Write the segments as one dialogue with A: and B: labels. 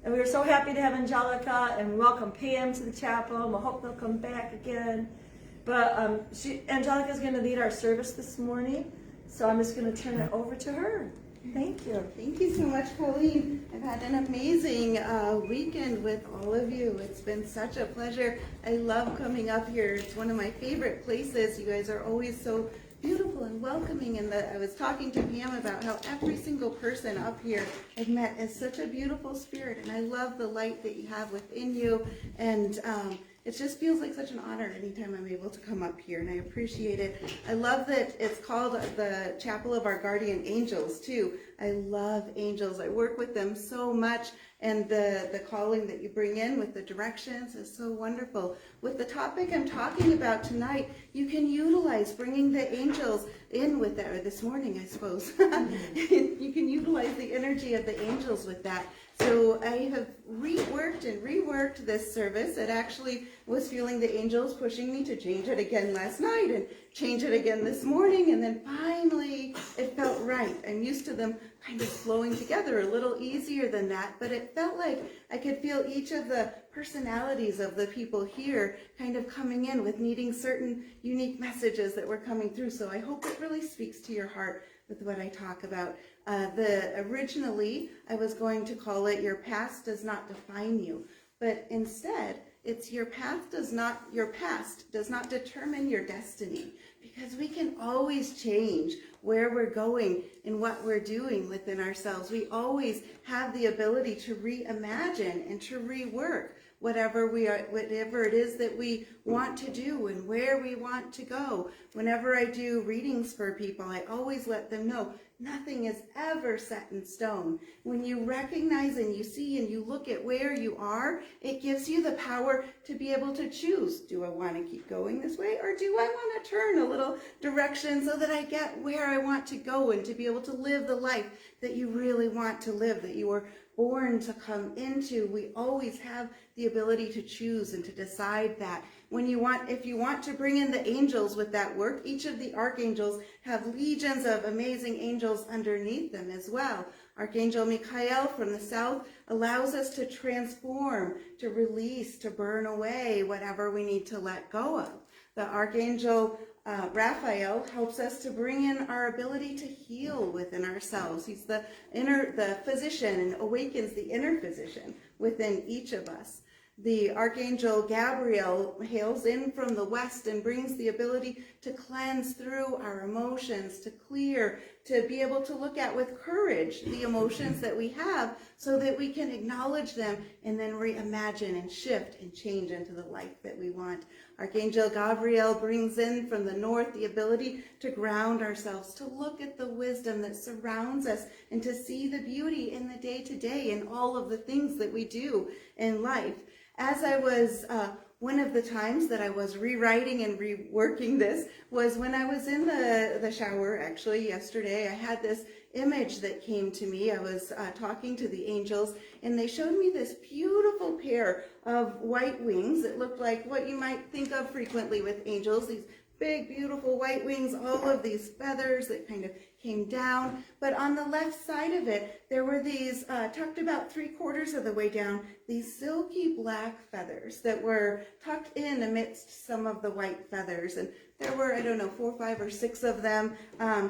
A: And we were so happy to have Angelica and welcome Pam to the chapel. And we hope they'll come back again. But Angelica's going to lead our service this morning, so I'm just going to turn it over to her. Thank you.
B: Thank you so much, Colleen. I've had an amazing weekend with all of you. It's been such a pleasure. I love coming up here. It's one of my favorite places. You guys are always so beautiful and welcoming. And I was talking to Pam about how every single person up here I've met is such a beautiful spirit. And I love the light that you have within you. And it just feels like such an honor anytime I'm able to come up here, and I appreciate it. I love that it's called the Chapel of Our Guardian Angels, too. I love angels. I work with them so much, and the calling that you bring in with the directions is so wonderful. With the topic I'm talking about tonight, you can utilize bringing the angels in with that, or this morning, I suppose. You can utilize the energy of the angels with that. So I have reworked this service. It actually was feeling the angels pushing me to change it again last night and change it again this morning, and then finally it felt right. I'm used to them kind of flowing together a little easier than that, but it felt like I could feel each of the personalities of the people here kind of coming in with needing certain unique messages that were coming through. So I hope it really speaks to your heart with what I talk about. Originally, I was going to call it "Your Past Does Not Define You," but instead, it's your past does not determine your destiny, because we can always change where we're going and what we're doing within ourselves. We always have the ability to reimagine and to rework whatever it is that we want to do and where we want to go. Whenever I do readings for people, I always let them know nothing is ever set in stone. When you recognize and you see and you look at where you are, it gives you the power to be able to choose. Do I want to keep going this way, or do I want to turn a little direction so that I get where I want to go and to be able to live the life that you really want to live, that you were born to come into? We always have the ability to choose and to decide that. If you want to bring in the angels with that work, each of the archangels have legions of amazing angels underneath them as well. Archangel Michael from the south allows us to transform, to release, to burn away whatever we need to let go of. The Archangel Raphael helps us to bring in our ability to heal within ourselves. He's the physician, and awakens the inner physician within each of us. The Archangel Gabriel hails in from the west and brings the ability to cleanse through our emotions, to clear, to be able to look at with courage the emotions that we have, so that we can acknowledge them and then reimagine and shift and change into the life that we want. Archangel Gabriel brings in from the north the ability to ground ourselves, to look at the wisdom that surrounds us, and to see the beauty in the day-to-day and all of the things that we do in life. As I was, one of the times that I was rewriting and reworking this was when I was in the shower, actually yesterday. I had this image that came to me. I was talking to the angels, and they showed me this beautiful pair of white wings. It looked like what you might think of frequently with angels, these big, beautiful white wings, all of these feathers that kind of came down. But on the left side of it, there were these, tucked about 3/4 of the way down, these silky black feathers that were tucked in amidst some of the white feathers. And there were, 4, 5, or 6 of them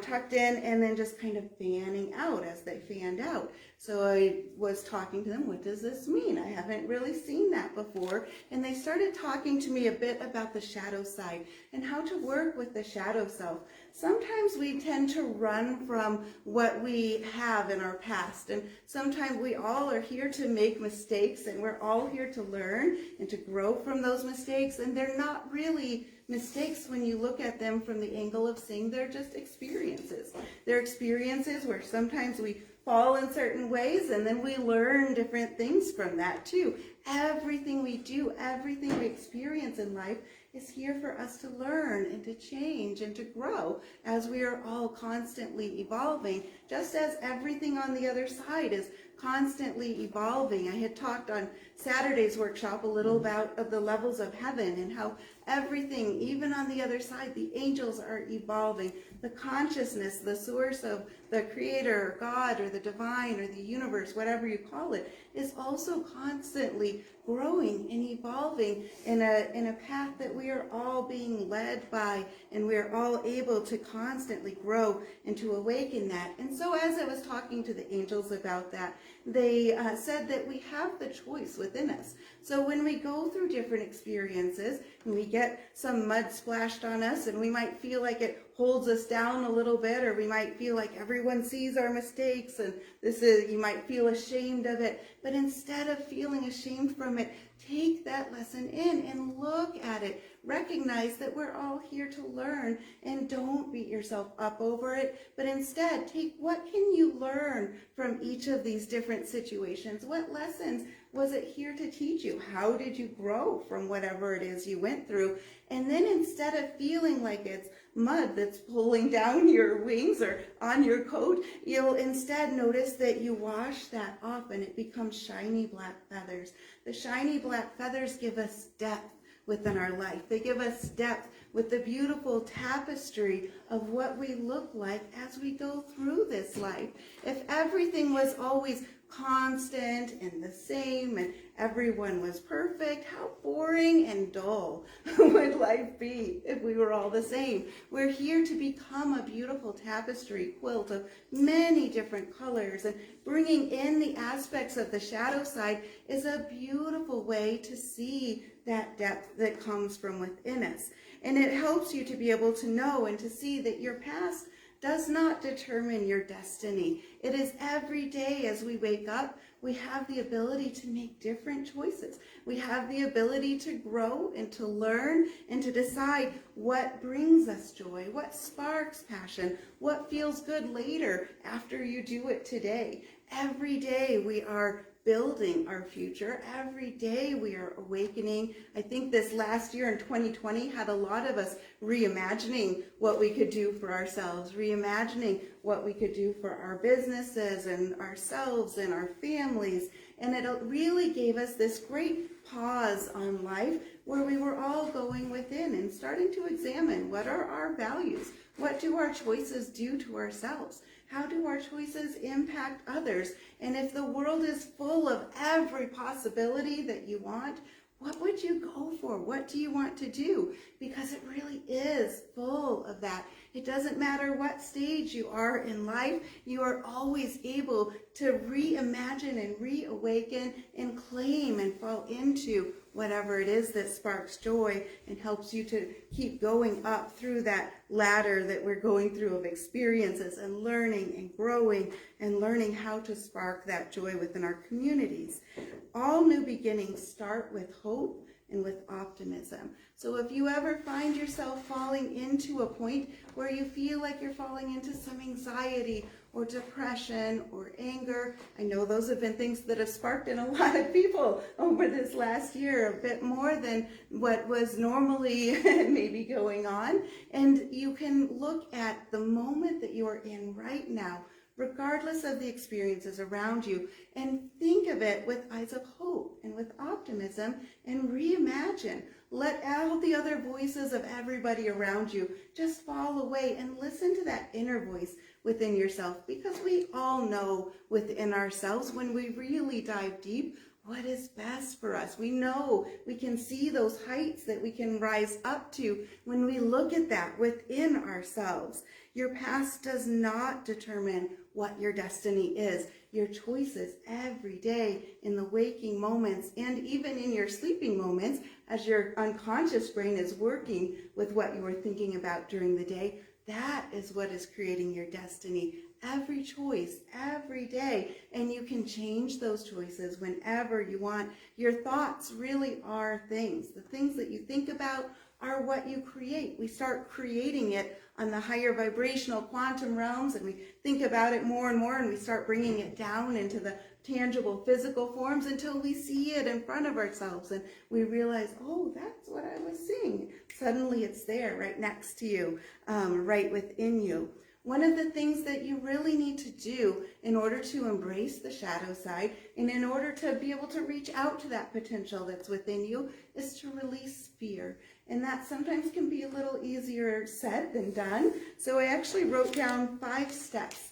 B: tucked in, and then just kind of fanning out as they fanned out. So I was talking to them, what does this mean? I haven't really seen that before. And they started talking to me a bit about the shadow side and how to work with the shadow self. Sometimes we tend to run from what we have in our past, and sometimes we all are here to make mistakes, and we're all here to learn and to grow from those mistakes, and they're not really mistakes when you look at them from the angle of saying they're just experiences. They're experiences where sometimes we fall in certain ways, and then we learn different things from that too. Everything we do, everything we experience in life is here for us to learn and to change and to grow, as we are all constantly evolving, just as everything on the other side is constantly evolving. I had talked on Saturday's workshop a little about the levels of heaven and how everything, even on the other side, the angels are evolving. The consciousness, the source of the creator or God or the divine or the universe, whatever you call it, is also constantly growing and evolving in a path that we are all being led by, and we are all able to constantly grow and to awaken that. And so as I was talking to the angels about that, they said that we have the choice within us. So when we go through different experiences and we get some mud splashed on us and we might feel like it holds us down a little bit, or we might feel like everyone sees our mistakes and you might feel ashamed of it. But instead of feeling ashamed from it, take that lesson in and look at it. Recognize that we're all here to learn, and don't beat yourself up over it, but instead take what can you learn from each of these different situations? What lessons was it here to teach you? How did you grow from whatever it is you went through? And then instead of feeling like it's mud that's pulling down your wings or on your coat, you'll instead notice that you wash that off and it becomes shiny black feathers. The shiny black feathers give us depth within our life. They give us depth with the beautiful tapestry of what we look like as we go through this life. If everything was always constant and the same and everyone was perfect, how boring and dull would life be if we were all the same? We're here to become a beautiful tapestry quilt of many different colors, and bringing in the aspects of the shadow side is a beautiful way to see that depth that comes from within us. And it helps you to be able to know and to see that your past does not determine your destiny. It is every day as we wake up, we have the ability to make different choices. We have the ability to grow and to learn and to decide what brings us joy, what sparks passion, what feels good later after you do it today. Every day we are building our future. Every day we are awakening. I think this last year in 2020 had a lot of us reimagining what we could do for ourselves, reimagining what we could do for our businesses and ourselves and our families. And it really gave us this great pause on life where we were all going within and starting to examine, what are our values? What do our choices do to ourselves? How do our choices impact others? And if the world is full of every possibility that you want, what would you go for? What do you want to do? Because it really is full of that. It doesn't matter what stage you are in life, you are always able to reimagine and reawaken and claim and fall into whatever it is that sparks joy and helps you to keep going up through that ladder that we're going through of experiences and learning and growing and learning how to spark that joy within our communities. All new beginnings start with hope and with optimism. So if you ever find yourself falling into a point where you feel like you're falling into some anxiety or depression or anger, I know those have been things that have sparked in a lot of people over this last year, a bit more than what was normally maybe going on. And you can look at the moment that you are in right now, regardless of the experiences around you, and think of it with eyes of hope and with optimism, and reimagine. Let all the other voices of everybody around you just fall away and listen to that inner voice within yourself, because we all know within ourselves, when we really dive deep, what is best for us. We know we can see those heights that we can rise up to when we look at that within ourselves. Your past does not determine what your destiny is. Your choices every day in the waking moments and even in your sleeping moments, as your unconscious brain is working with what you were thinking about during the day, that is what is creating your destiny. Every choice, every day, and you can change those choices whenever you want. Your thoughts really are things. The things that you think about are what you create. We start creating it on the higher vibrational quantum realms, and we think about it more and more, and we start bringing it down into the tangible physical forms until we see it in front of ourselves and we realize, oh, that's what I was seeing. Suddenly it's there right next to you, right within you. One of the things that you really need to do in order to embrace the shadow side and in order to be able to reach out to that potential that's within you is to release fear. And that sometimes can be a little easier said than done. So I actually wrote down 5 steps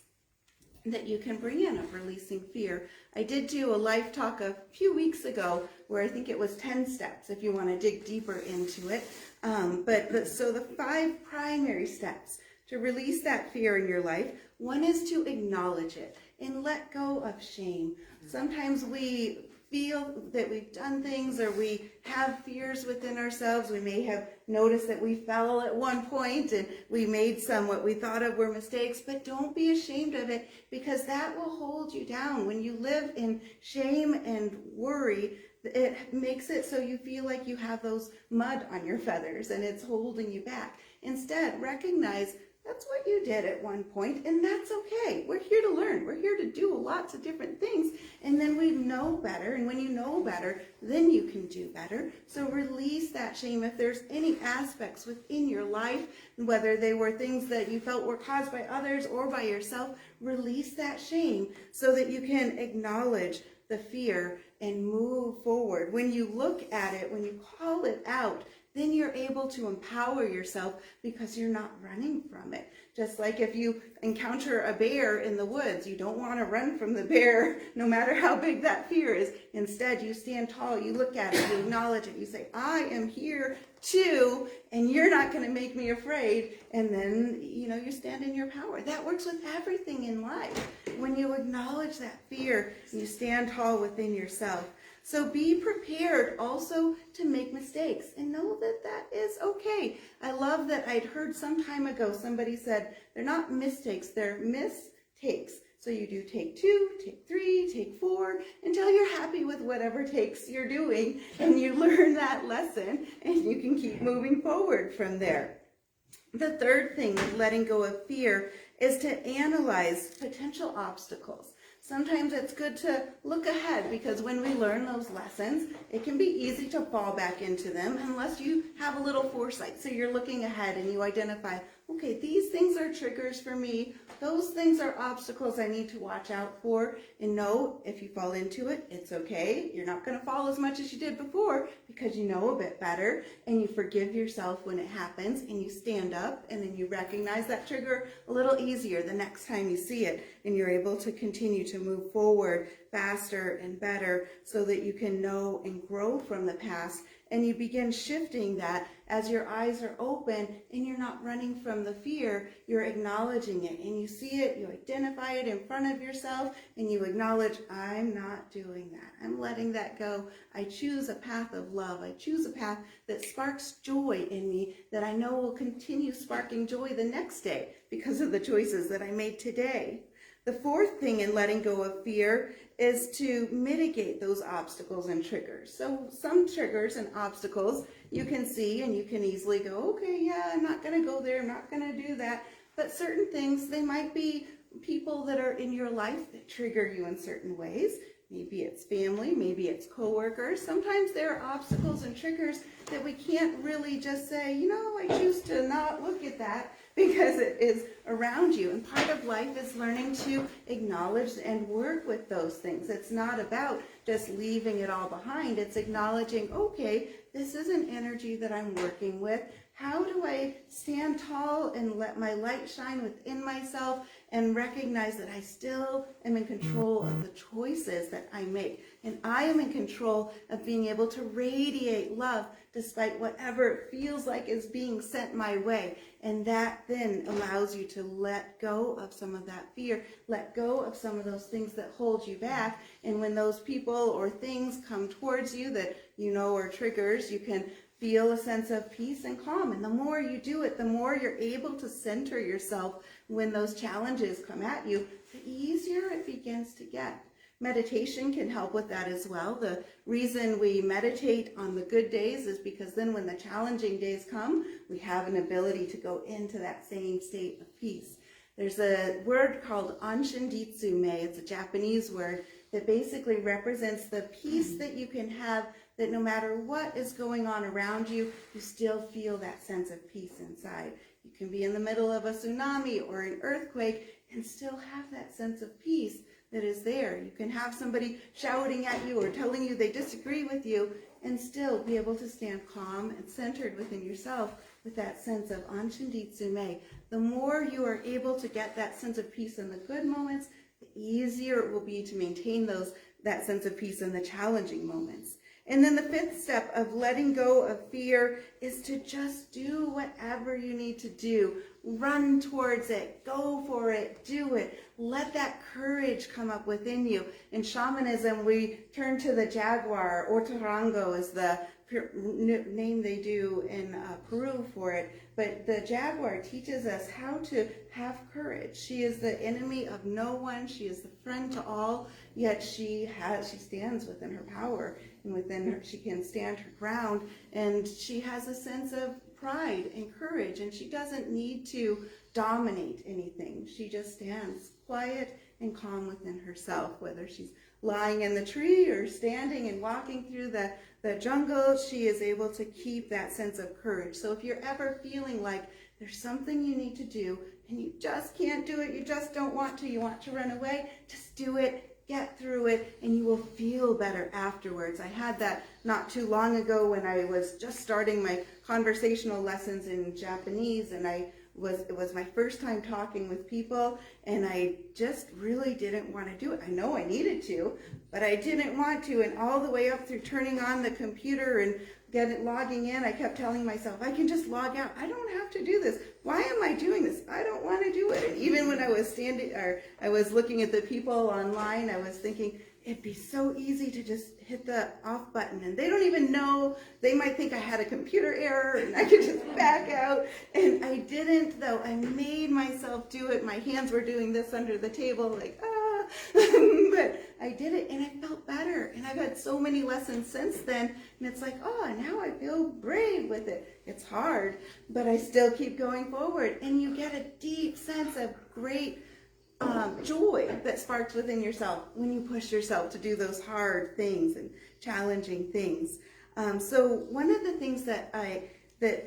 B: that you can bring in of releasing fear. I did do a life talk a few weeks ago where I think it was 10 steps if you want to dig deeper into it. So the 5 primary steps to release that fear in your life, one is to acknowledge it and let go of shame. Sometimes we feel that we've done things or we have fears within ourselves. We may have noticed that we fell at one point and we made some what we thought of were mistakes, but don't be ashamed of it, because that will hold you down. When you live in shame and worry, it makes it so you feel like you have those mud on your feathers and it's holding you back. Instead, recognize that's what you did at one point, and that's okay. We're here to learn. We're here to do lots of different things, and then we know better, and when you know better, then you can do better. So release that shame. If there's any aspects within your life, whether they were things that you felt were caused by others or by yourself, release that shame so that you can acknowledge the fear and move forward. When you look at it, when you call it out, then you're able to empower yourself because you're not running from it. Just like if you encounter a bear in the woods, you don't want to run from the bear no matter how big that fear is. Instead, you stand tall, you look at it, you acknowledge it, you say, I am here too, and you're not going to make me afraid. And then, you stand in your power. That works with everything in life. When you acknowledge that fear, you stand tall within yourself. So be prepared also to make mistakes and know that that is okay. I love that I'd heard some time ago somebody said they're not mistakes, they're mistakes. So you do take 2, take 3, take 4 until you're happy with whatever takes you're doing, and you learn that lesson and you can keep moving forward from there. The third thing with letting go of fear is to analyze potential obstacles. Sometimes it's good to look ahead, because when we learn those lessons, it can be easy to fall back into them unless you have a little foresight. So you're looking ahead and you identify, okay, these things are triggers for me. Those things are obstacles I need to watch out for. And know if you fall into it, it's okay. You're not going to fall as much as you did before because you know a bit better, and you forgive yourself when it happens, and you stand up, and then you recognize that trigger a little easier the next time you see it, and you're able to continue to move forward faster and better so that you can know and grow from the past. And you begin shifting that as your eyes are open and you're not running from the fear, you're acknowledging it, and you see it, you identify it in front of yourself, and you acknowledge, I'm not doing that. I'm letting that go. I choose a path of love. I choose a path that sparks joy in me, that I know will continue sparking joy the next day because of the choices that I made today. The fourth thing in letting go of fear is to mitigate those obstacles and triggers. So some triggers and obstacles you can see and you can easily go, okay, yeah, I'm not going to go there, I'm not going to do that. But certain things, they might be people that are in your life that trigger you in certain ways. Maybe it's family, maybe it's coworkers. Sometimes there are obstacles and triggers that we can't really just say, I choose to not look at that because it is around you. And part of life is learning to acknowledge and work with those things. It's not about just leaving it all behind. It's acknowledging, okay, this is an energy that I'm working with. How do I stand tall and let my light shine within myself and recognize that I still am in control of the choices that I make? And I am in control of being able to radiate love despite whatever it feels like is being sent my way. And that then allows you to let go of some of that fear, let go of some of those things that hold you back. And when those people or things come towards you that are triggers, you can feel a sense of peace and calm. And the more you do it, the more you're able to center yourself when those challenges come at you, the easier it begins to get. Meditation can help with that as well. The reason we meditate on the good days is because then when the challenging days come, we have an ability to go into that same state of peace. There's a word called Anshin-ditsume. It's a Japanese word that basically represents the peace that you can have, that no matter what is going on around you, you still feel that sense of peace inside. You can be in the middle of a tsunami or an earthquake and still have that sense of peace that is there. You can have somebody shouting at you or telling you they disagree with you and still be able to stand calm and centered within yourself with that sense of Anshin-ditsume. The more you are able to get that sense of peace in the good moments, easier it will be to maintain that sense of peace in the challenging moments. And then the fifth step of letting go of fear is to just do whatever you need to do. Run towards it, go for it, do it. Let that courage come up within you. In shamanism, we turn to the jaguar, or tarango is the name they do in Peru for it. But the jaguar teaches us how to have courage. She is the enemy of no one. She is the friend to all, yet she stands within her power, and within her she can stand her ground, and she has a sense of pride and courage, and she doesn't need to dominate anything. She just stands quiet and calm within herself, whether she's lying in the tree or standing and walking through the jungle. She is able to keep that sense of courage. So if you're ever feeling like there's something you need to do and you just can't do it, you just don't want to, you want to run away, just do it. Get through it, and you will feel better afterwards. I had that not too long ago when I was just starting my conversational lessons in Japanese, and it was my first time talking with people, and I just really didn't want to do it. I know I needed to, but I didn't want to, and all the way up through turning on the computer and logging in, I kept telling myself, I can just log out. I don't have to do this. Why am I doing this? I don't want to do it. And even when I was looking at the people online, I was thinking, it'd be so easy to just hit the off button, and they don't even know. They might think I had a computer error and I could just back out, and I didn't, though. I made myself do it. My hands were doing this under the table, like, but I did it, and I felt better, and I've had so many lessons since then, and it's like, now I feel brave with it. It's hard, but I still keep going forward, and you get a deep sense of great joy that sparks within yourself when you push yourself to do those hard things and challenging things. So one of the things that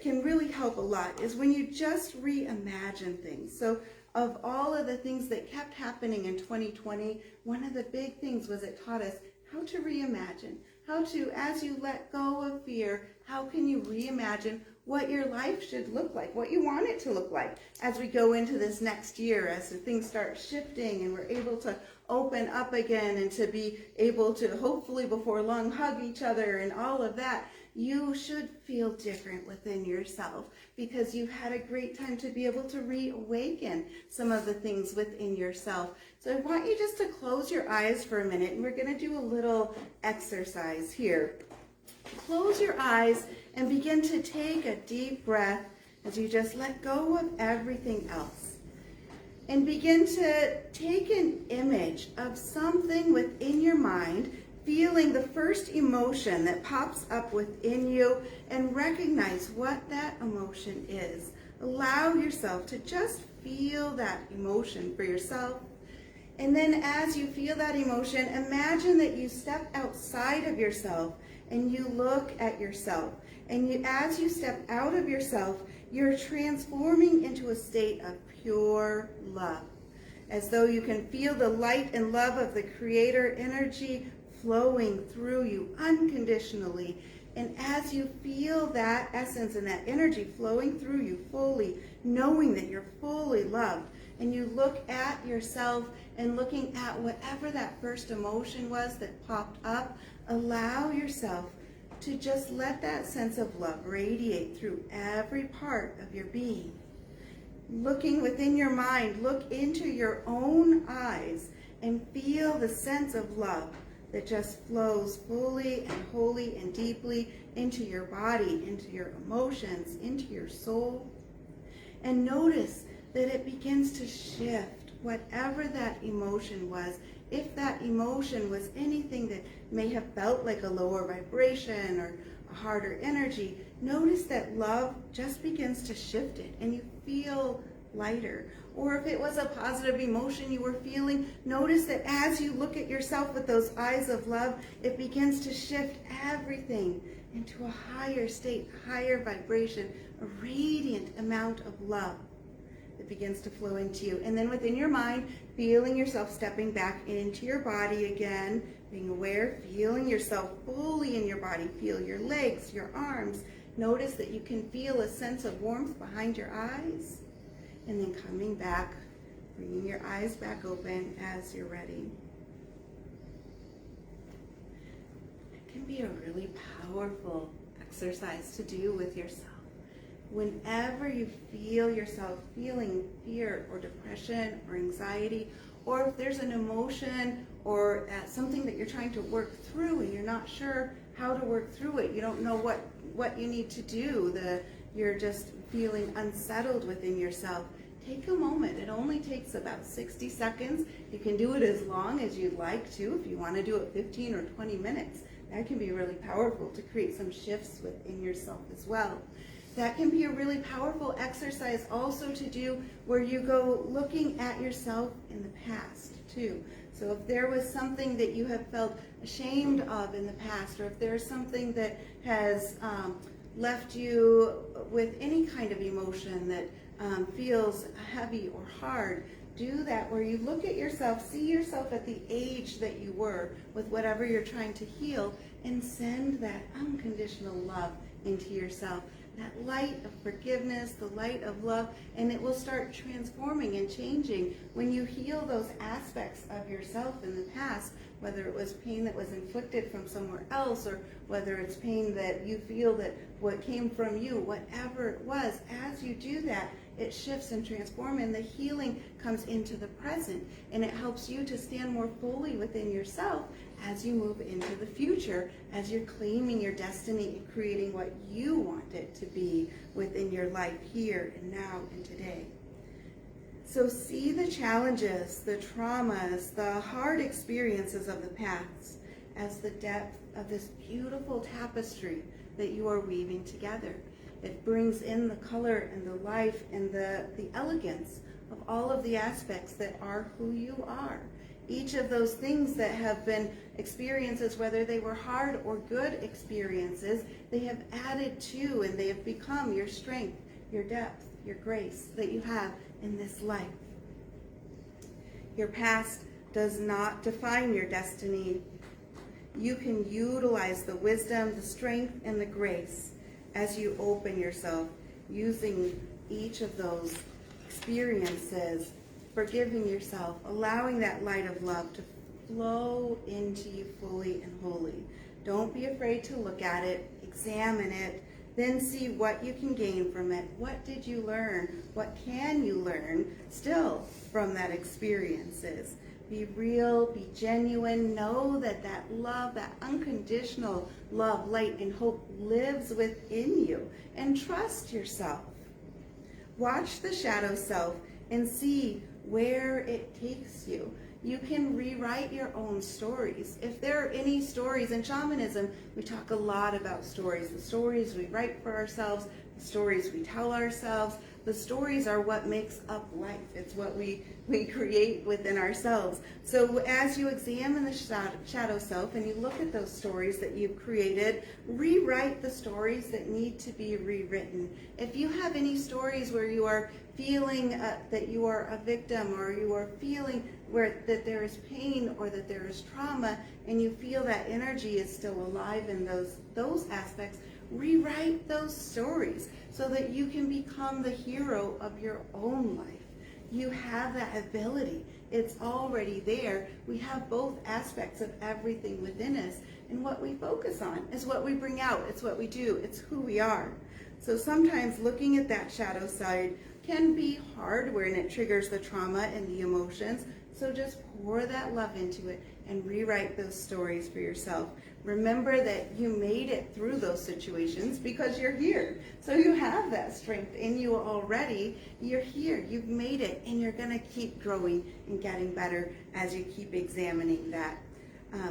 B: can really help a lot is when you just reimagine things. So of all of the things that kept happening in 2020, one of the big things was it taught us how to reimagine, how to, as you let go of fear, how can you reimagine what your life should look like, what you want it to look like as we go into this next year, as the things start shifting and we're able to open up again and to be able to hopefully before long hug each other and all of that. You should feel different within yourself because you've had a great time to be able to reawaken some of the things within yourself. So I want you just to close your eyes for a minute, and we're going to do a little exercise here. Close your eyes and begin to take a deep breath as you just let go of everything else. And begin to take an image of something within your mind, feeling the first emotion that pops up within you, and recognize what that emotion is. Allow yourself to just feel that emotion for yourself. And then as you feel that emotion, imagine that you step outside of yourself and you look at yourself. And as you step out of yourself, you're transforming into a state of pure love, as though you can feel the light and love of the Creator energy flowing through you unconditionally. And as you feel that essence and that energy flowing through you fully, knowing that you're fully loved, and you look at yourself and looking at whatever that first emotion was that popped up, allow yourself to just let that sense of love radiate through every part of your being. Looking within your mind, look into your own eyes and feel the sense of love that just flows fully and wholly and deeply into your body, into your emotions, into your soul. And notice that it begins to shift whatever that emotion was. If that emotion was anything that may have felt like a lower vibration or a harder energy, notice that love just begins to shift it and you feel lighter. Or if it was a positive emotion you were feeling, notice that as you look at yourself with those eyes of love, it begins to shift everything into a higher state, higher vibration, a radiant amount of love that begins to flow into you. And then within your mind, feeling yourself stepping back into your body again, being aware, feeling yourself fully in your body. Feel your legs, your arms. Notice that you can feel a sense of warmth behind your eyes. And then coming back Bringing your eyes back open as you're ready. It can be a really powerful exercise to do with yourself. Whenever you feel yourself feeling fear or depression or anxiety, or if there's an emotion or something that you're trying to work through and you're not sure how to work through it, you don't know what you need to do, you're just feeling unsettled within yourself, take a moment. It only takes about 60 seconds. You can do it as long as you'd like to. If you want to do it 15 or 20 minutes, that can be really powerful to create some shifts within yourself as well. That can be a really powerful exercise also to do where you go looking at yourself in the past too. So if there was something that you have felt ashamed of in the past, or if there's something that has left you with any kind of emotion that feels heavy or hard, do that where you look at yourself, see yourself at the age that you were with whatever you're trying to heal, and send that unconditional love into yourself. That light of forgiveness, the light of love, and it will start transforming and changing when you heal those aspects of yourself in the past, whether it was pain that was inflicted from somewhere else, or whether it's pain that you feel that what came from you, whatever it was. As you do that, it shifts and transforms, and the healing comes into the present, and it helps you to stand more fully within yourself as you move into the future, as you're claiming your destiny and creating what you want it to be within your life here and now and today. So see the challenges, the traumas, the hard experiences of the past as the depth of this beautiful tapestry that you are weaving together. It brings in the color and the life and the elegance of all of the aspects that are who you are. Each of those things that have been experiences, whether they were hard or good experiences, they have added to and they have become your strength, your depth, your grace that you have in this life. Your past does not define your destiny. You can utilize the wisdom, the strength, and the grace as you open yourself, using each of those experiences, forgiving yourself, allowing that light of love to flow into you fully and wholly. Don't be afraid to look at it, examine it, then see what you can gain from it. What did you learn? What can you learn still from that experiences? Be real, be genuine, know that that love, that unconditional love, light, and hope lives within you, and trust yourself. Watch the shadow self and see where it takes you. You can rewrite your own stories. If there are any stories in shamanism, we talk a lot about stories. The stories we write for ourselves, the stories we tell ourselves. The stories are what makes up life. It's what we create within ourselves. So as you examine the shadow self and you look at those stories that you've created, rewrite the stories that need to be rewritten. If you have any stories where you are feeling that you are a victim, or you are feeling that there is pain or that there is trauma, and you feel that energy is still alive in those aspects, rewrite those stories so that you can become the hero of your own life. You have that ability. It's already there. We have both aspects of everything within us, and what we focus on is what we bring out. It's what we do. It's who we are. So sometimes looking at that shadow side can be hard when it triggers the trauma and the emotions. So just pour that love into it and rewrite those stories for yourself. Remember that you made it through those situations because you're here. So you have that strength in you already. You're here, you've made it, and you're gonna keep growing and getting better as you keep examining that.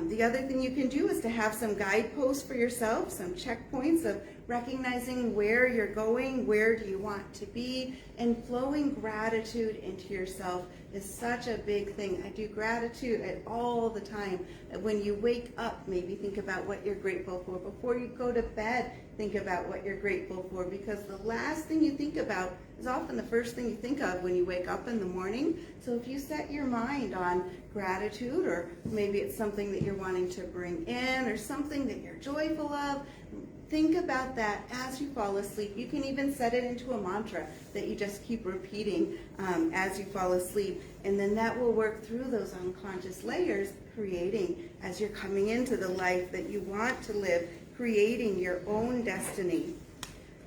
B: The other thing you can do is to have some guideposts for yourself, some checkpoints of recognizing where you're going, where do you want to be, and flowing gratitude into yourself is such a big thing. I do gratitude all the time. When you wake up, maybe think about what you're grateful for. Before you go to bed, think about what you're grateful for, because the last thing you think about is often the first thing you think of when you wake up in the morning. So if you set your mind on gratitude, or maybe it's something that you're wanting to bring in, or something that you're joyful of, think about that as you fall asleep. You can even set it into a mantra that you just keep repeating as you fall asleep. And then that will work through those unconscious layers, creating, as you're coming into the life that you want to live, creating your own destiny.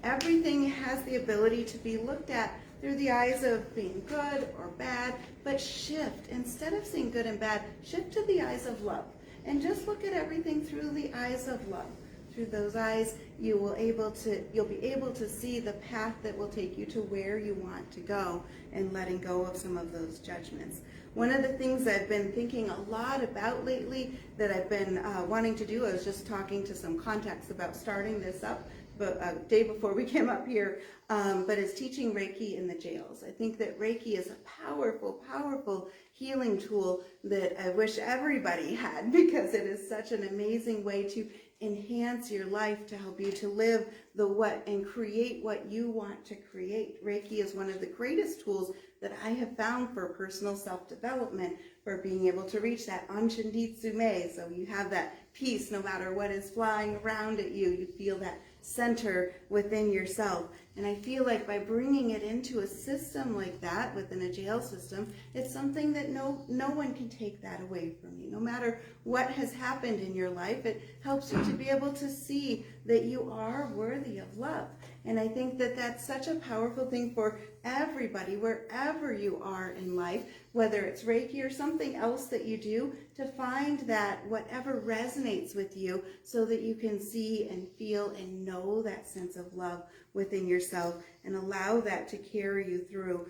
B: Everything has the ability to be looked at through the eyes of being good or bad, but shift. Instead of seeing good and bad, shift to the eyes of love. And just look at everything through the eyes of love. Through those eyes, you'll be able to see the path that will take you to where you want to go, and letting go of some of those judgments. One of the things I've been thinking a lot about lately that I've been wanting to do, I was just talking to some contacts about starting this up, but a day before we came up here, but is teaching Reiki in the jails. I think that Reiki is a powerful, powerful healing tool that I wish everybody had, because it is such an amazing way to enhance your life, to help you to live the what and create what you want to create. Reiki is one of the greatest tools that I have found for personal self-development, for being able to reach that Anshinditsume, so you have that peace no matter what is flying around at you. You feel that center within yourself. And I feel like by bringing it into a system like that, within a jail system, it's something that no one can take that away from you. No matter what has happened in your life, it helps you to be able to see that you are worthy of love. And I think that that's such a powerful thing for everybody, wherever you are in life, whether it's Reiki or something else that you do, to find that whatever resonates with you, so that you can see and feel and know that sense of love within yourself, and allow that to carry you through.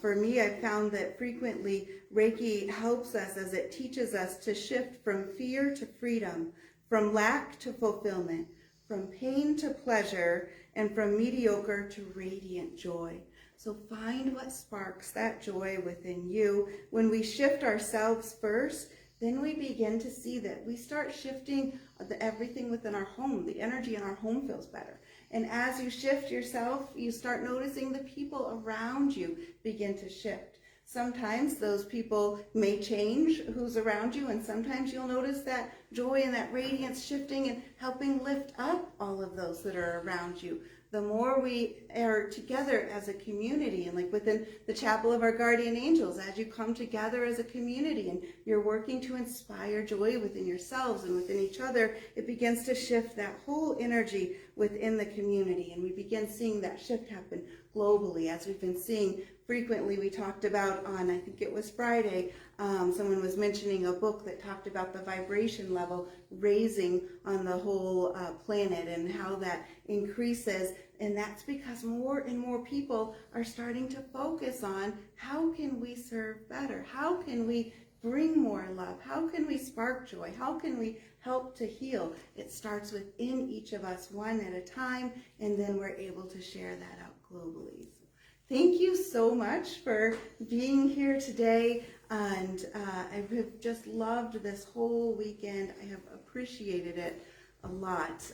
B: For me, I found that frequently Reiki helps us as it teaches us to shift from fear to freedom, from lack to fulfillment, from pain to pleasure, and from mediocre to radiant joy. So find what sparks that joy within you. When we shift ourselves first, then we begin to see that we start shifting everything within our home. The energy in our home feels better. And as you shift yourself, you start noticing the people around you begin to shift. Sometimes those people may change who's around you, and sometimes you'll notice that joy and that radiance shifting and helping lift up all of those that are around you. The more we are together as a community, and like within the chapel of our guardian angels, as you come together as a community and you're working to inspire joy within yourselves and within each other, it begins to shift that whole energy within the community. And we begin seeing that shift happen globally, as we've been seeing frequently. We talked about on, I think it was Friday, someone was mentioning a book that talked about the vibration level raising on the whole planet, and how that increases. And that's because more and more people are starting to focus on, how can we serve better? How can we bring more love? How can we spark joy? How can we help to heal? It starts within each of us, one at a time, and then we're able to share that out globally. So thank you so much for being here today. And I have just loved this whole weekend. I have appreciated it a lot.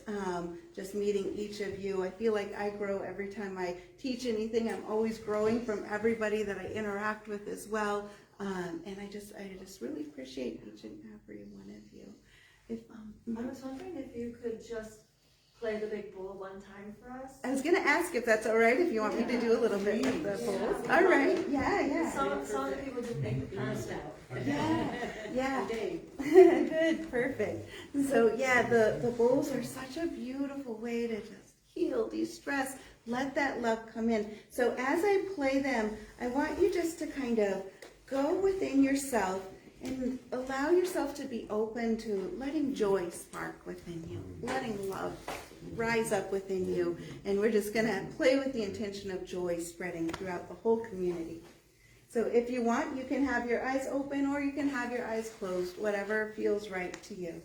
B: Just meeting each of you. I feel like I grow every time I teach anything. I'm always growing from everybody that I interact with as well. And I just really appreciate each and every one of you.
A: I was wondering if you could just play the big bowl one time for us.
B: I was going to ask if that's all right, if you want me to do a little bit with the bowls. All right. Yeah.
A: Some of the people just make the kind of stuff.
B: Yeah. Good, perfect. So yeah, the bowls are such a beautiful way to just heal, de-stress, let that love come in. So as I play them, I want you just to kind of go within yourself and allow yourself to be open to letting joy spark within you, letting love rise up within you. And we're just going to play with the intention of joy spreading throughout the whole community. So if you want, you can have your eyes open or you can have your eyes closed, whatever feels right to you.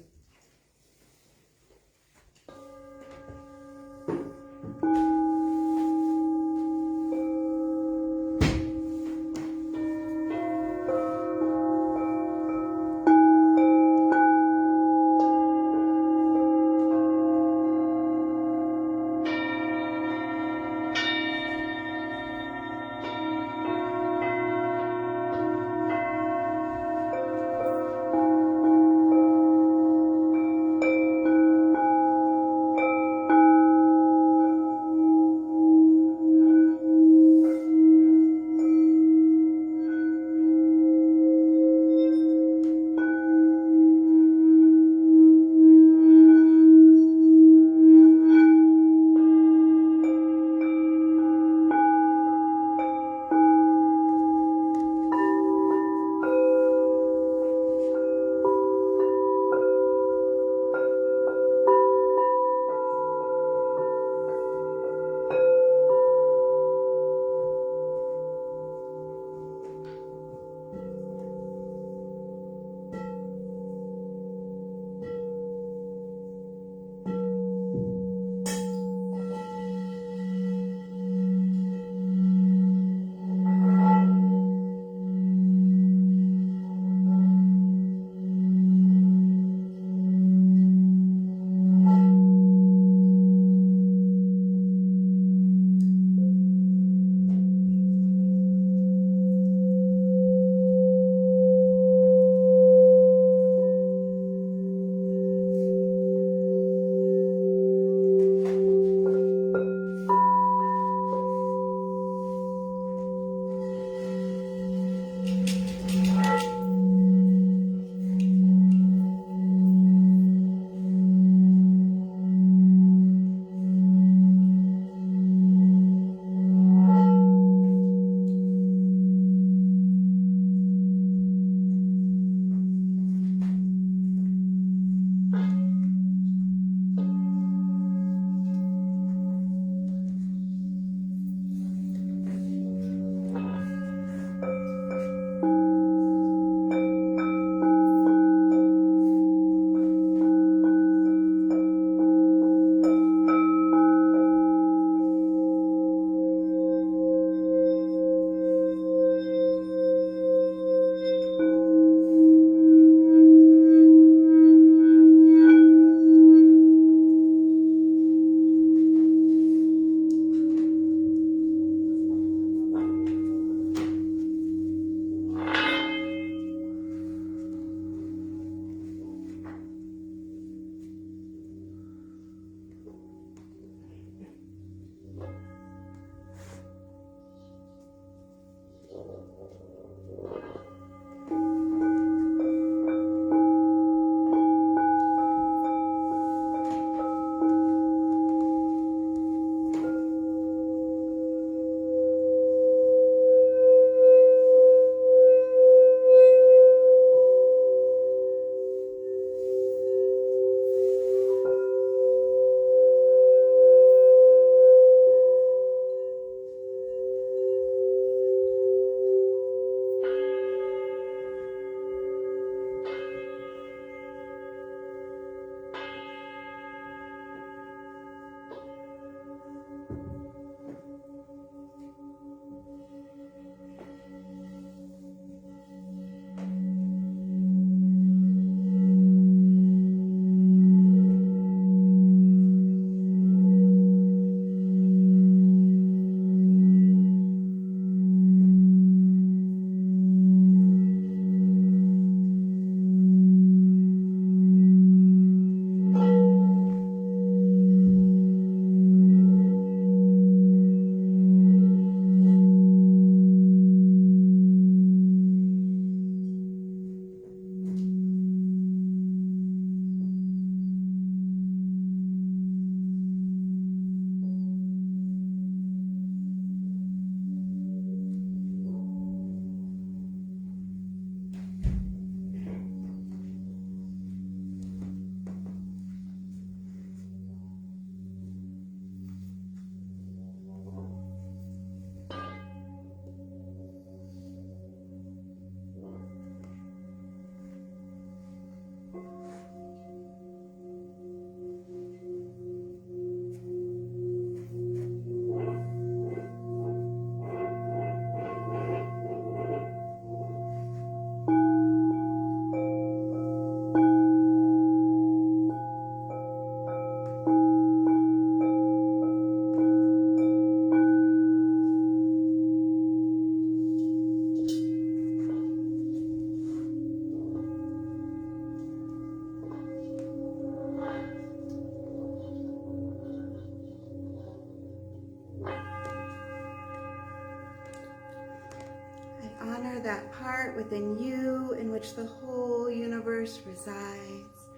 B: that part within you in which the whole universe resides.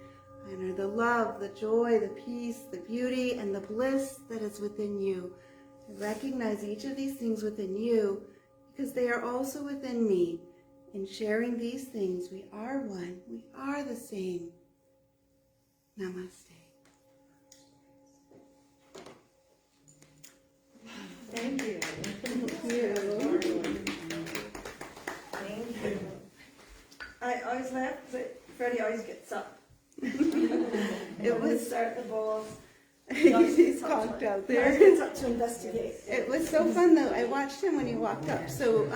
B: Honor the love, the joy, the peace, the beauty, and the bliss that is within you. Recognize each of these things within you because they are also within me. In sharing these things, we are one. We are the same. Namaste.
A: Thank you.
B: Thank you.
A: Thank you. I always laugh, but Freddie always gets up.
B: It was
A: start the bowls.
B: he's conked out
A: He always
B: there.
A: gets up to investigate.
B: It was so fun though. I watched him when he walked up. So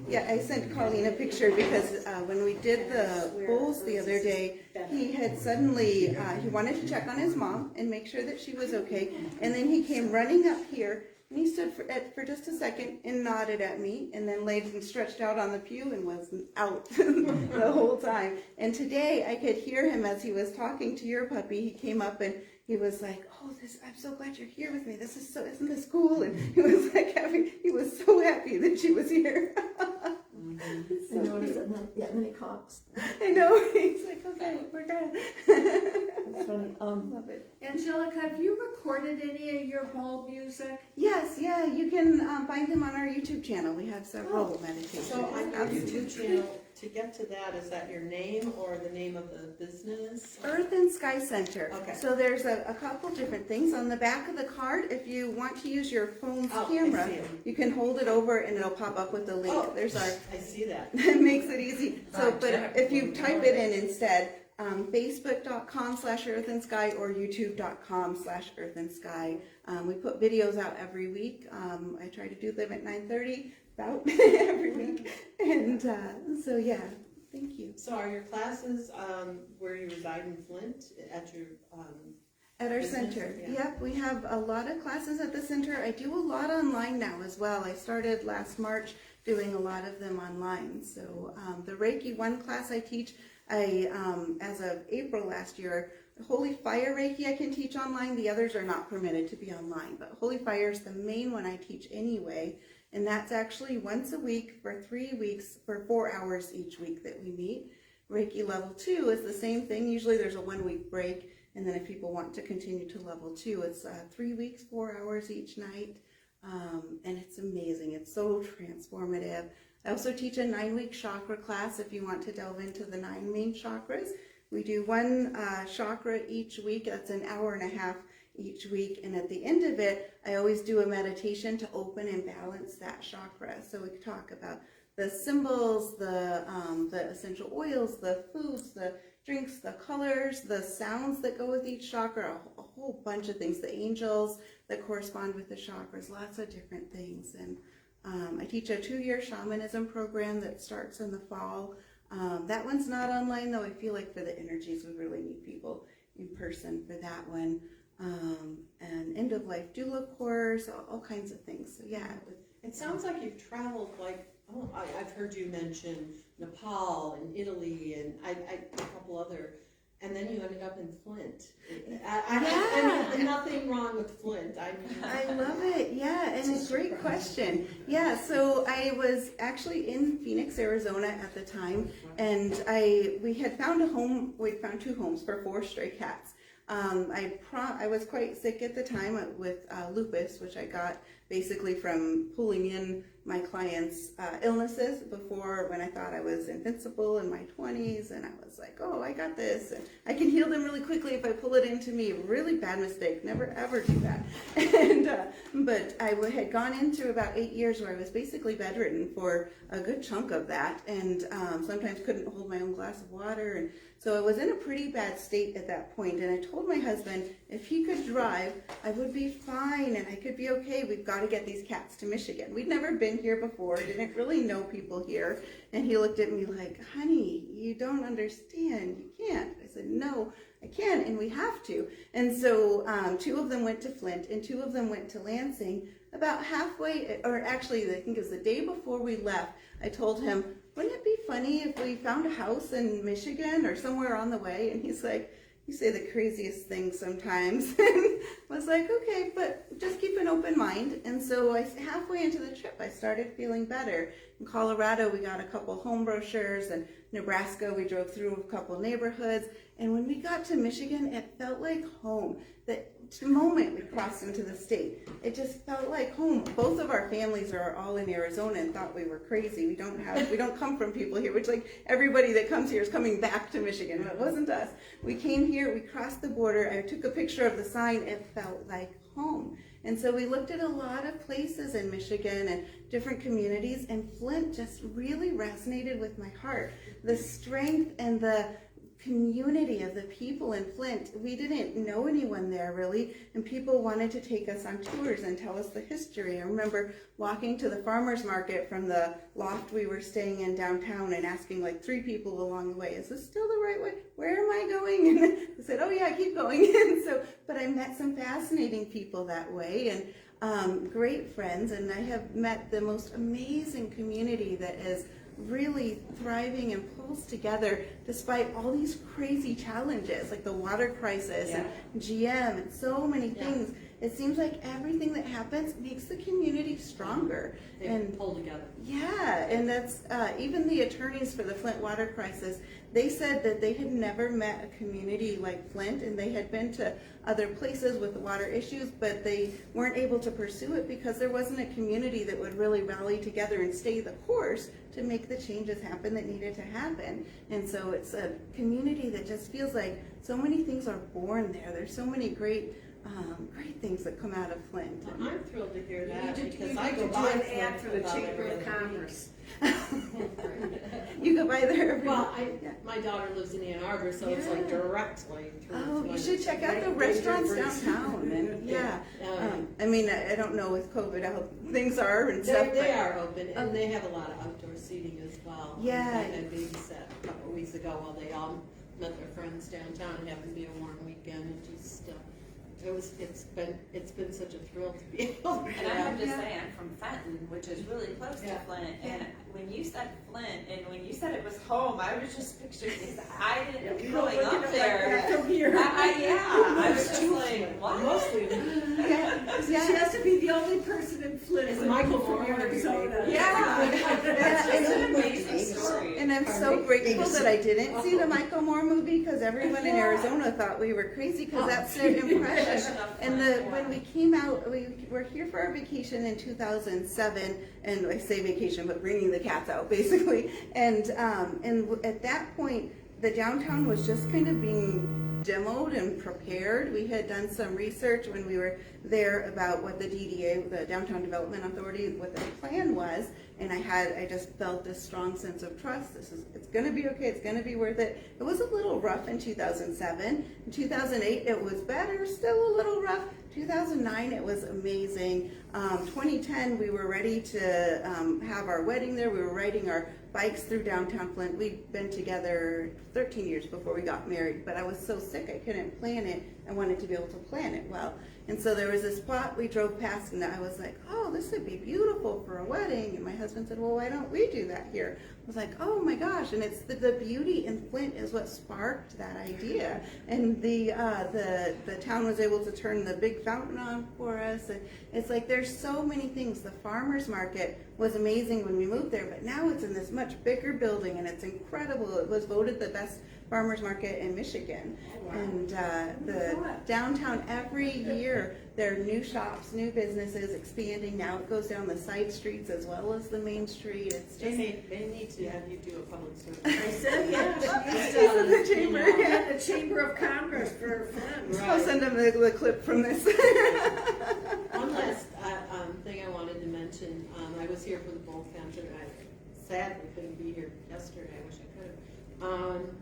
B: yeah, I sent Colleen a picture because when we did the bowls the other day, he had suddenly he wanted to check on his mom and make sure that she was okay, and then he came running up here. And he stood for just a second and nodded at me and then laid and stretched out on the pew and was out the whole time. And today I could hear him as he was talking to your puppy. He came up and he was like, "Oh, I'm so glad you're here with me. Isn't this cool?" And he was like he was so happy that she was here.
A: I noticed it, and then he coughs.
B: I know. He's like, "Okay, we're done."
A: That's funny.
B: Love it.
C: Angelica, have you recorded any of your bowl music?
B: Yes, yeah, you can find them on our YouTube channel. We have several meditations.
D: So on your
B: Absolutely.
D: YouTube channel, to get to that, is that your name or the name of the business?
B: Earth and Sky Center.
D: Okay.
B: So there's a couple different things. On the back of the card, if you want to use your phone's
D: Oh, I
B: camera,
D: see it.
B: you can hold it over and it'll pop up with the link.
D: Oh,
B: There's our,
D: I see that.
B: it makes it easy. So, but
D: Gotcha.
B: if you type it in instead, Facebook.com/Earth and Sky or YouTube.com/Earth and Sky. We put videos out every week. I try to do them at 9:30 about every week. And so yeah, thank you.
D: So are your classes where you reside in Flint at your
B: At our
D: business?
B: center.
D: Yeah.
B: Yep, we have a lot of classes at the center. I do a lot online now as well. I started last March doing a lot of them online. So the Reiki 1 class I teach, as of April last year, Holy Fire Reiki I can teach online. The others are not permitted to be online, but Holy Fire is the main one I teach anyway. And that's actually once a week for 3 weeks for 4 hours each week that we meet. Reiki level 2 is the same thing. Usually there's a 1 week break. And then if people want to continue to level 2, it's 3 weeks, 4 hours each night. And it's amazing. It's so transformative. I also teach a 9-week chakra class if you want to delve into the 9 main chakras. We do 1 chakra each week. That's an hour and a half each week. And at the end of it, I always do a meditation to open and balance that chakra. So we talk about the symbols, the essential oils, the foods, the drinks, the colors, the sounds that go with each chakra, a whole bunch of things, the angels that correspond with the chakras, lots of different things. And I teach a 2-year shamanism program that starts in the fall. That one's not online though. I feel like for the energies, we really need people in person for that one. And end of life doula course, all kinds of things. So yeah.
D: It sounds like you've traveled I've heard you mention Nepal and Italy and a couple other, and then you ended up in Flint. And nothing wrong with Flint.
B: I love it. Yeah, and it's a great question. Yeah, so I was actually in Phoenix, Arizona at the time, and we had found a home. We found 2 homes for 4 stray cats. I was quite sick at the time with lupus, which I got basically from pulling in my clients' illnesses before, when I thought I was invincible in my 20s, and I was like, oh, I got this, and I can heal them really quickly if I pull it into me. Really bad mistake. Never ever do that. And but I had gone into about 8 years where I was basically bedridden for a good chunk of that, and sometimes couldn't hold my own glass of water, and so I was in a pretty bad state at that point. And I told my husband if he could drive, I would be fine and I could be okay. We've got to get these cats to Michigan. We'd never been here before, didn't really know people here. And he looked at me like, honey, you don't understand. You can't. I said, no, I can, and we have to. And so 2 of them went to Flint and 2 of them went to Lansing. About halfway, or actually I think it was the day before we left, I told him, wouldn't it be funny if we found a house in Michigan or somewhere on the way? And he's like, you say the craziest things sometimes. And I was like, okay, but just keep an open mind. And so halfway into the trip, I started feeling better. In Colorado, we got a couple home brochures, and Nebraska, we drove through a couple neighborhoods. And when we got to Michigan, it felt like home. The moment we crossed into the state, it just felt like home. Both of our families are all in Arizona and thought we were crazy. We don't come from people here, which like everybody that comes here is coming back to Michigan. It wasn't us. We came here, we crossed the border. I took a picture of the sign. It felt like home. And so we looked at a lot of places in Michigan and different communities, and Flint just really resonated with my heart. The strength and the community of the people in Flint. We didn't know anyone there really, and people wanted to take us on tours and tell us the history. I remember walking to the farmer's market from the loft we were staying in downtown and asking like 3 people along the way, is this still the right way? Where am I going? And I said, oh yeah, keep going. And but I met some fascinating people that way, and great friends, and I have met the most amazing community that is really thriving and pulls together despite all these crazy challenges like the water crisis and GM and so many things. It seems like everything that happens makes the community stronger.
D: They pull together.
B: Yeah, and that's even the attorneys for the Flint water crisis, they said that they had never met a community like Flint, and they had been to other places with the water issues, but they weren't able to pursue it because there wasn't a community that would really rally together and stay the course to make the changes happen that needed to happen. And so it's a community that just feels like so many things are born there. There's so many great things that come out of Flint.
D: Well, I'm thrilled to hear that
C: You
D: because
C: need
D: I
C: to
D: go
C: do
D: by
C: an
D: Flint
C: ad for the
D: about
C: Chamber
D: every
C: of
D: other
C: Commerce.
B: You go by there every
D: Well,
B: yeah.
D: my daughter lives in Ann Arbor, so it's like directly through.
B: Oh, you
D: Flint.
B: should check out the restaurants downtown. And I mean, I don't know with COVID how things are and stuff.
D: They are open, and they have a lot of outdoor seating as well.
B: Yeah.
D: In fact, I babysat a couple of weeks ago while they all met their friends downtown. It happened to be a warm weekend, and just it's been such a thrill to be able to.
E: And I have to say, I'm from Fenton, which is really close to Flint. And when you said Flint, and when you said it was home, I was just picturing this. I didn't growing up there.
C: From here.
E: I was just like, what?
C: Mostly. She has to be the only person in Flint.
D: Is
C: with
D: Michael
C: from
D: Moore
C: Arizona.
E: Yeah, that's just an
B: and-
E: amazing story.
B: And I'm so grateful that I didn't see the Michael Moore movie because everyone in Arizona thought we were crazy because that's their impression. And when we came out, we were here for our vacation in 2007, and I say vacation, but bringing the cats out basically. And at that point, the downtown was just kind of being demoed and prepared. We had done some research when we were there about what the DDA, the Downtown Development Authority, what their plan was, and I just felt this strong sense of trust. It's going to be okay. It's going to be worth it. It was a little rough in 2007. In 2008, it was better, still a little rough. 2009, it was amazing. 2010, we were ready to have our wedding there. We were riding our bikes through downtown Flint. We'd been together 13 years before we got married, but I was so sick I couldn't plan it. I wanted to be able to plan it well. And so there was this spot we drove past, and I was like, oh, this would be beautiful for a wedding. And my husband said, well, why don't we do that here? I was like, oh my gosh. And it's the beauty in Flint is what sparked that idea. And the town was able to turn the big fountain on for us. And it's like there's so many things. The farmer's market was amazing when we moved there, but now it's in this much bigger building, and it's incredible. It was voted the best farmer's market in Michigan. And the downtown every year, there are new shops, new businesses expanding. Now it goes down the side streets as well as the main street. It's just
D: They need to have you do a public service.
C: I said, yeah,
B: She's in the chamber.
C: Yeah, the Chamber of Commerce for Flint.
B: I'll send them the clip from this.
D: One last thing I wanted to mention. I was here for the Bowl Concert. I sadly couldn't be here yesterday. I wish I could.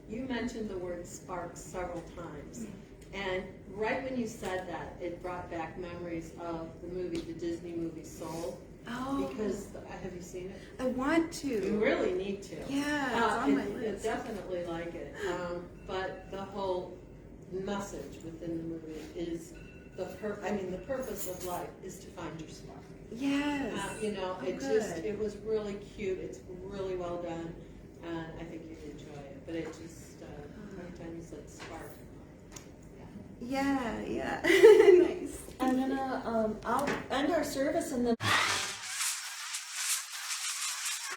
D: You mentioned the word spark several times. And right when you said that, it brought back memories of the Disney movie Soul.
B: Oh.
D: Because, have you seen it?
B: I want to.
D: You really need to.
B: Yeah, it's on my list.
D: Definitely like it. But the whole message within the movie is the purpose of life is to find your spark.
B: Yes.
D: It was really cute. It's really well done, and I think you'd enjoy it. But it just every time you things that spark.
B: Yeah, nice.
A: I'm gonna, I'll end our service and then